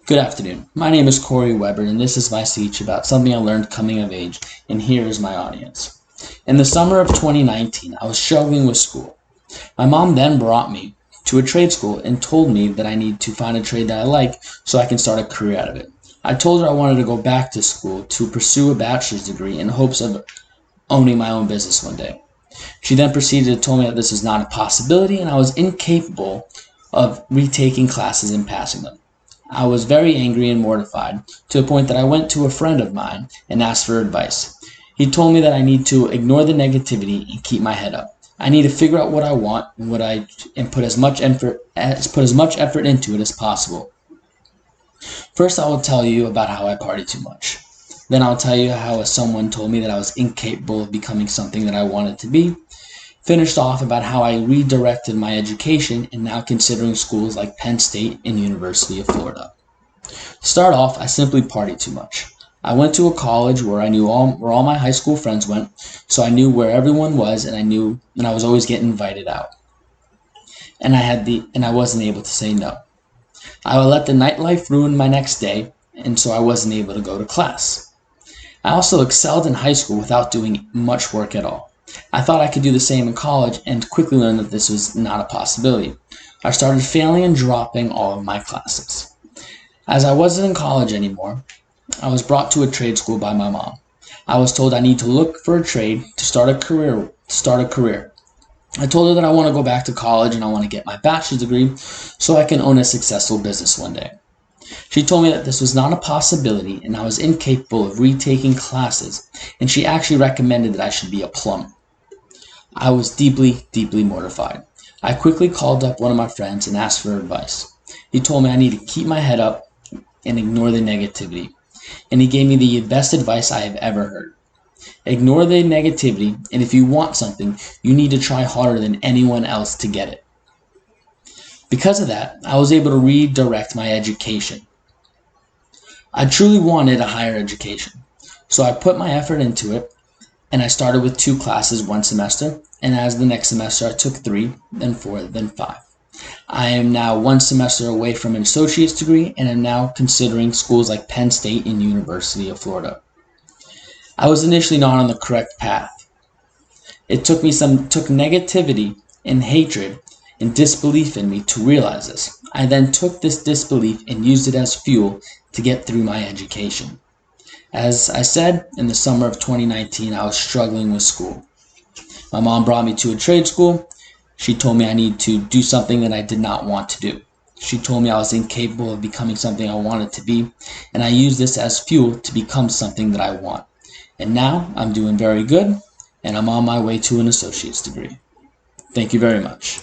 Good afternoon. My name is Corey Weber, and this is my speech about something I learned coming of age, and here is my audience. In the summer of 2019, I was struggling with school. My mom then brought me to a trade school and told me that I need to find a trade that I like so I can start a career out of it. I told her I wanted to go back to school to pursue a bachelor's degree in hopes of owning my own business one day. She then proceeded to tell me that this was not a possibility and I was incapable of retaking classes and passing them. I was very angry and mortified, to the point that I went to a friend of mine and asked for advice. He told me that I need to ignore the negativity and keep my head up. I need to figure out what I want and put as much effort into it as possible. First, I will tell you about how I party too much. Then I'll tell you how someone told me that I was incapable of becoming something that I wanted to be. Finished off about how I redirected my education and now considering schools like Penn State and University of Florida. To start off, I simply partied too much. I went to a college where I knew where all my high school friends went, so I knew where everyone was, and I was always getting invited out. And I wasn't able to say no. I would let the nightlife ruin my next day, and so I wasn't able to go to class. I also excelled in high school without doing much work at all. I thought I could do the same in college and quickly learned that this was not a possibility. I started failing and dropping all of my classes. As I wasn't in college anymore, I was brought to a trade school by my mom. I was told I need to look for a trade to start a career. I told her that I want to go back to college and I want to get my bachelor's degree so I can own a successful business one day. She told me that this was not a possibility and I was incapable of retaking classes, and she actually recommended that I should be a plumber. I was deeply, deeply mortified. I quickly called up one of my friends and asked for advice. He told me I need to keep my head up and ignore the negativity, and he gave me the best advice I have ever heard. Ignore the negativity, and if you want something, you need to try harder than anyone else to get it. Because of that, I was able to redirect my education. I truly wanted a higher education, so I put my effort into it, and I started with 2 classes one semester, and as the next semester I took 3, then 4, then 5. I am now 1 semester away from an associate's degree, and am now considering schools like Penn State and University of Florida. I was initially not on the correct path. It took negativity and hatred and disbelief in me to realize this. I then took this disbelief and used it as fuel to get through my education. As I said, in the summer of 2019, I was struggling with school. My mom brought me to a trade school. She told me I need to do something that I did not want to do. She told me I was incapable of becoming something I wanted to be, and I used this as fuel to become something that I want. And now I'm doing very good, and I'm on my way to an associate's degree. Thank you very much.